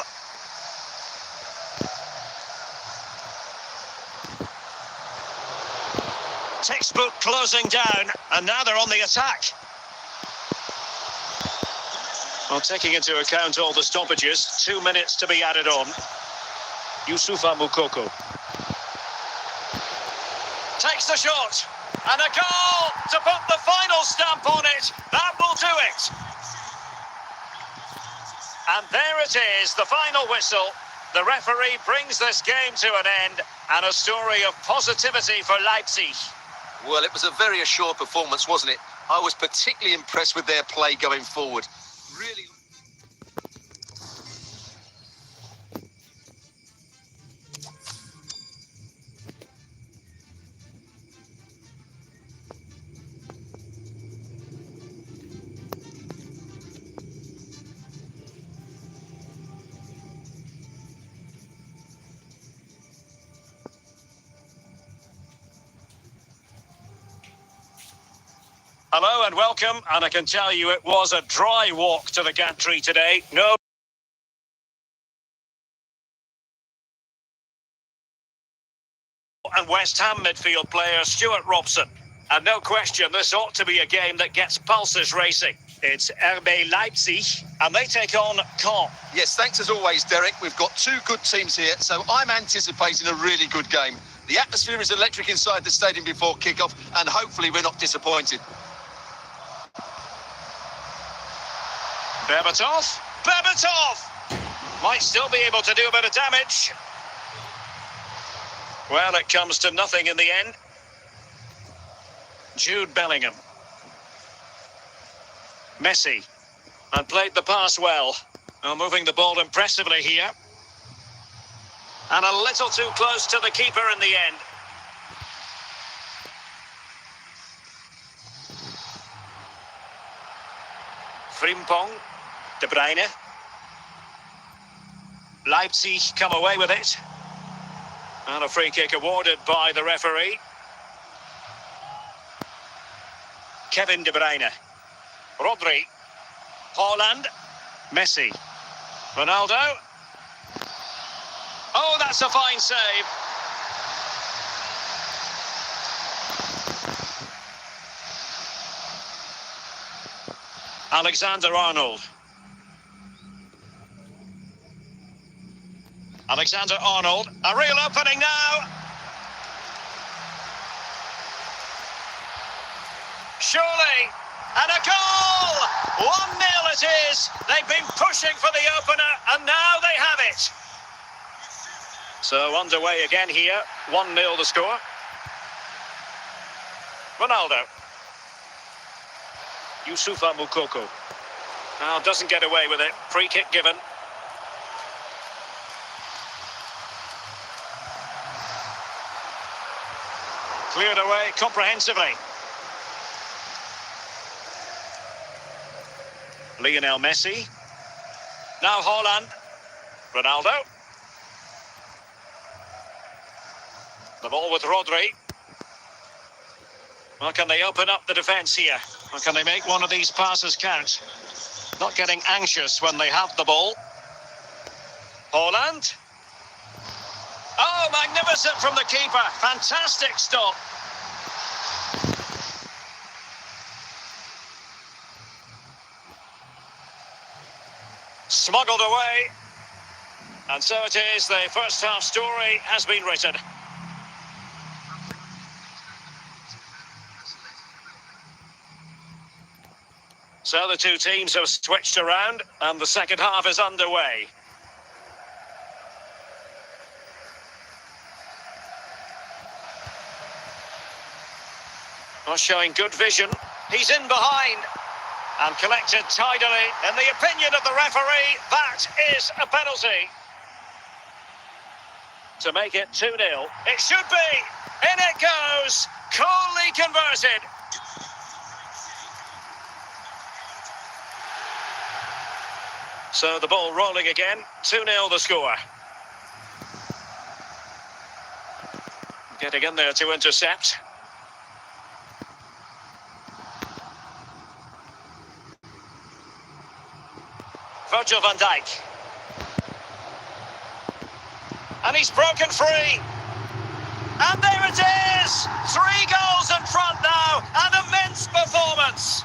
Textbook closing down, and now they're on the attack. Well, taking into account all the stoppages, 2 minutes to be added on. Youssoufa Moukoko. Takes the shot, and a goal to put the final stamp on it. That will do it. And there it is, the final whistle. The referee brings this game to an end, and a story of positivity for Leipzig.
Well, it was a very assured performance, wasn't it? I was particularly impressed with their play going forward. Really.
Hello and welcome, and I can tell you it was a dry walk to the gantry today. No. And West Ham midfield player Stuart Robson. And no question, this ought to be a game that gets pulses racing. It's RB Leipzig, and they take on Caen.
Yes, thanks as always, Derek. We've got two good teams here, so I'm anticipating a really good game. The atmosphere is electric inside the stadium before kick-off, and hopefully we're not disappointed.
Berbatov. Berbatov! Might still be able to do a bit of damage. Well, it comes to nothing in the end. Jude Bellingham. Messi. And played the pass well. Now moving the ball impressively here. And a little too close to the keeper in the end. Frimpong. De Bruyne. Leipzig come away with it. And a free kick awarded by the referee. Kevin De Bruyne. Rodri. Haaland. Messi. Ronaldo. Oh, that's a fine save. Alexander-Arnold. Alexander-Arnold, a real opening now. Surely, and a goal! 1-0 it is. They've been pushing for the opener, and now they have it. So underway again here, 1-0 the score. Ronaldo. Youssoufa Moukoko. Now doesn't get away with it. Free kick given. Cleared away comprehensively. Lionel Messi. Now Haaland. Ronaldo. The ball with Rodri. Well, can they open up the defence here? Or can they make one of these passes count? Not getting anxious when they have the ball. Haaland. Oh, magnificent from the keeper. Fantastic stop. Smuggled away. And so it is, the first half story has been written. So the two teams have switched around and the second half is underway. Not showing good vision. He's in behind and collected tidily. In the opinion of the referee, that is a penalty. To make it 2-0. It should be. In it goes. Coolly converted. So the ball rolling again. 2-0 the score. Getting in there to intercept. Virgil van Dijk. And he's broken free. And there it is! 3 goals in front now. An immense performance.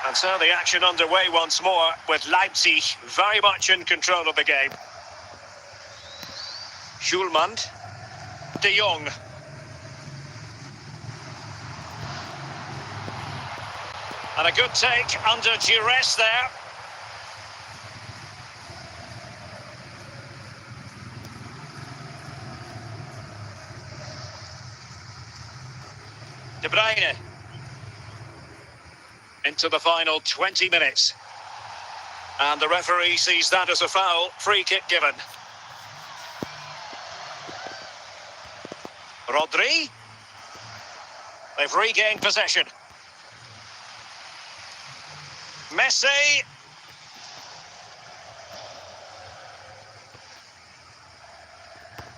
And so the action underway once more with Leipzig very much in control of the game. Schulman. De Jong. And a good take under duress there. De Bruyne. Into the final 20 minutes. And the referee sees that as a foul. Free kick given. Rodri. They've regained possession. Messi.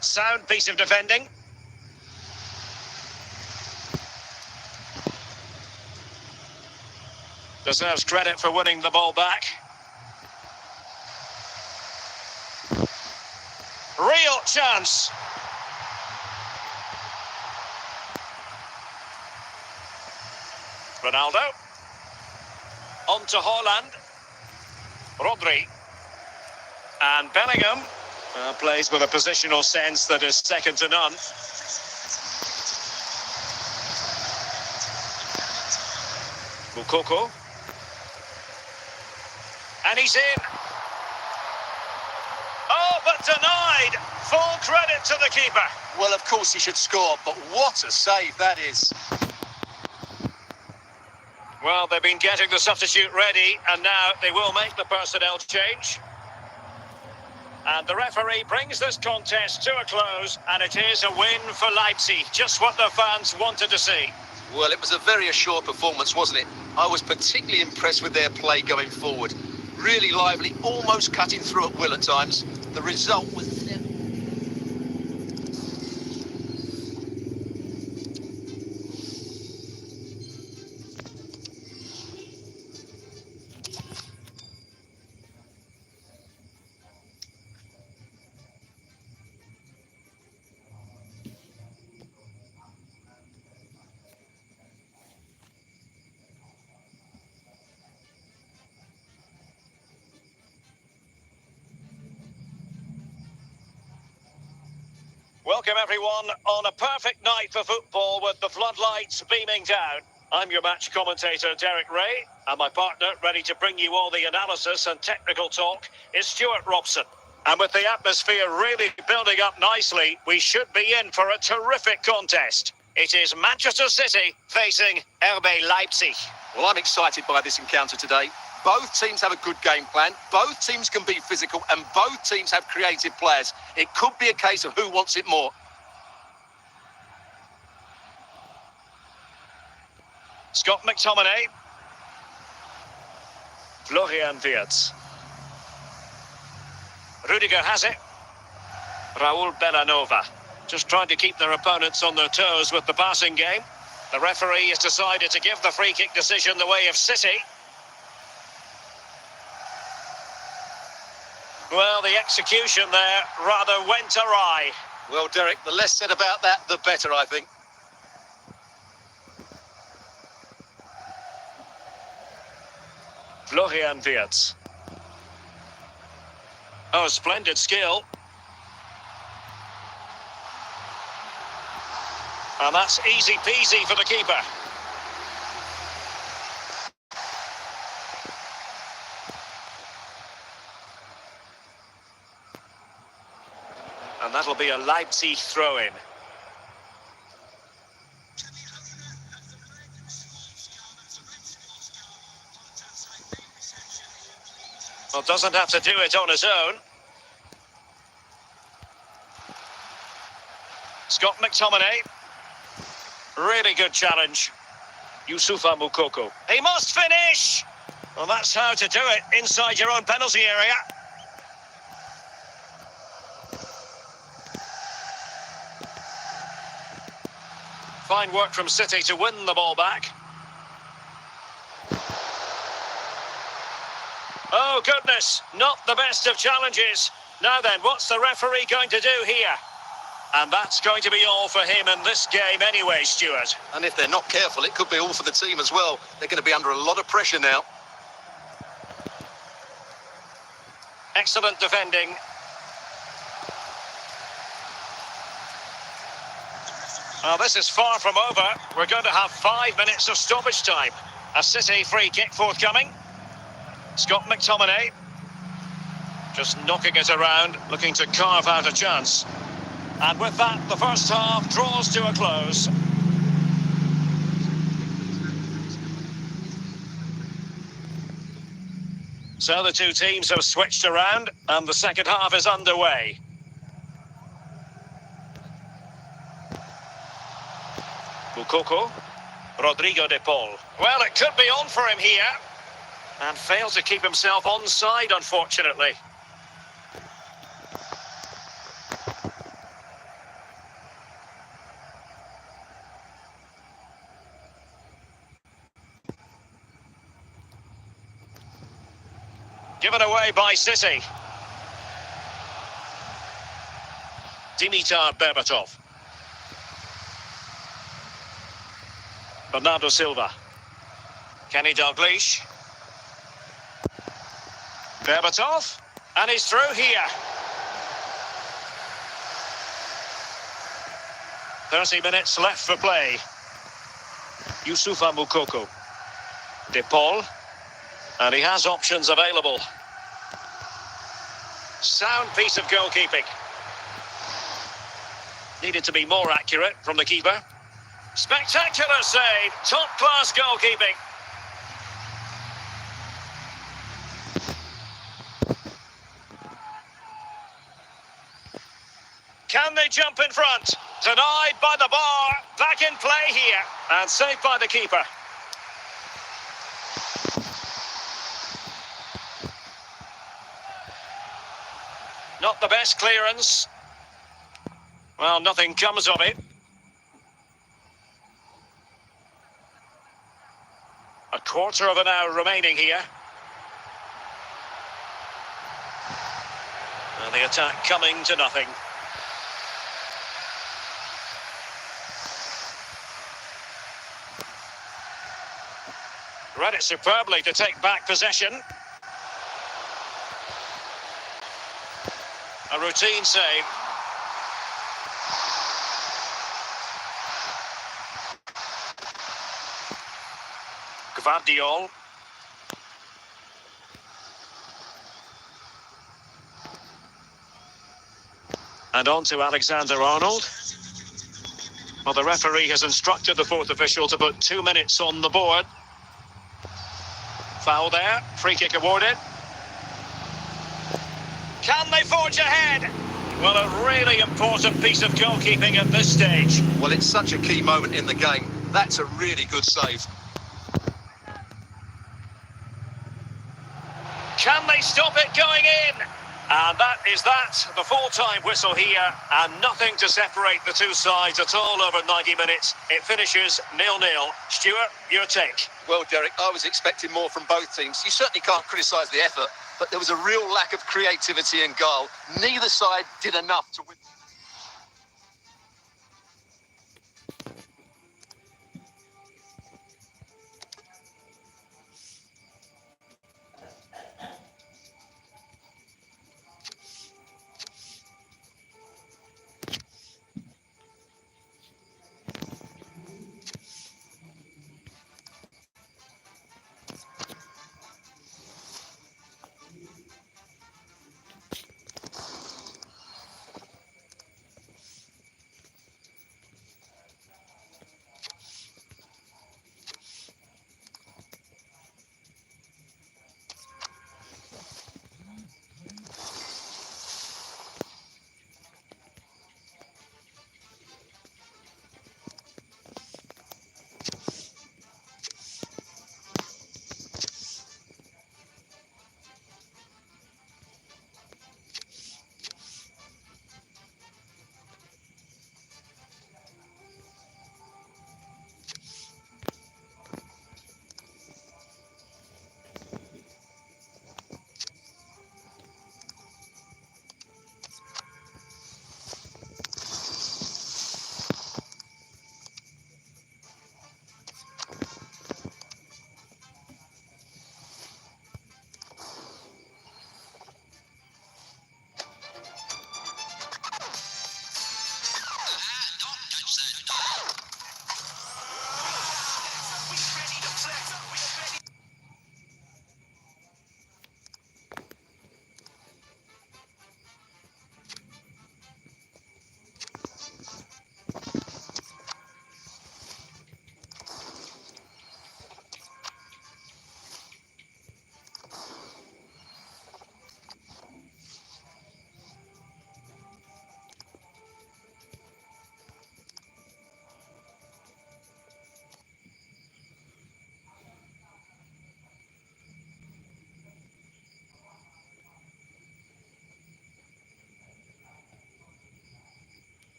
Sound piece of defending. Deserves credit for winning the ball back. Real chance. Ronaldo. On to Haaland. Rodri. And Bellingham plays with a positional sense that is second to none. Moukoko. And he's in. Oh, but denied. Full credit to the keeper.
Well, of course he should score, but what a save that is.
Well, they've been getting the substitute ready, and now they will make the personnel change. And the referee brings this contest to a close, and it is a win for Leipzig. Just what the fans wanted to see.
Well, it was a very assured performance, wasn't it? I was particularly impressed with their play going forward. Really lively, almost cutting through at will at times. The result was...
Welcome everyone on a perfect night for football with the floodlights beaming down. I'm your match commentator Derek Ray, and my partner ready to bring you all the analysis and technical talk is Stuart Robson. And with the atmosphere really building up nicely, we should be in for a terrific contest. It is Manchester City facing RB Leipzig.
Well, I'm excited by this encounter today. Both teams have a good game plan, both teams can be physical, and both teams have creative players. It could be a case of who wants it more.
Scott McTominay. Florian Wirtz. Rudiger has it. Raul Bellanova. Just trying to keep their opponents on their toes with the passing game. The referee has decided to give the free kick decision the way of City. Well, the execution there rather went awry.
Well, Derek, the less said about that, the better, I think.
Florian Wirtz. Oh, splendid skill. And that's easy peasy for the keeper. And that'll be a Leipzig throw-in. Well, doesn't have to do it on his own. Scott McTominay. Really good challenge. Youssoufa Moukoko. He must finish! Well, that's how to do it inside your own penalty area. Fine work from City to win the ball back. Oh, goodness, not the best of challenges. Now then, what's the referee going to do here? And that's going to be all for him in this game anyway, Stuart.
And if they're not careful, it could be all for the team as well. They're going to be under a lot of pressure now.
Excellent defending. Well, this is far from over. We're going to have 5 minutes of stoppage time. A City free kick forthcoming. Scott McTominay. Just knocking it around, looking to carve out a chance. And with that, the first half draws to a close. So the two teams have switched around, and the second half is underway. Moukoko. Rodrigo de Paul. Well, it could be on for him here. And failed to keep himself onside, unfortunately. Given away by City. Dimitar Berbatov. Bernardo Silva. Kenny Dalglish. Berbatov. And he's through here. 30 minutes left for play. Youssoufa Moukoko. De Paul. And he has options available. Sound piece of goalkeeping. Needed to be more accurate from the keeper. Spectacular save. Top-class goalkeeping. Can they jump in front? Denied by the bar. Back in play here. And saved by the keeper. Not the best clearance. Well, nothing comes of it. A quarter of an hour remaining here. And the attack coming to nothing. Read it superbly to take back possession. A routine save. Guardiol. And on to Alexander-Arnold. Well, the referee has instructed the fourth official to put 2 minutes on the board. Foul there. Free kick awarded. Can they forge ahead? Well, a really important piece of goalkeeping at this stage.
Well, it's such a key moment in the game. That's a really good save.
Can they stop it going in? And that is that. The full-time whistle here, and nothing to separate the two sides at all over 90 minutes. It finishes 0-0. Stuart, your take?
Well, Derek, I was expecting more from both teams. You certainly can't criticise the effort, but there was a real lack of creativity and guile. Neither side did enough to win.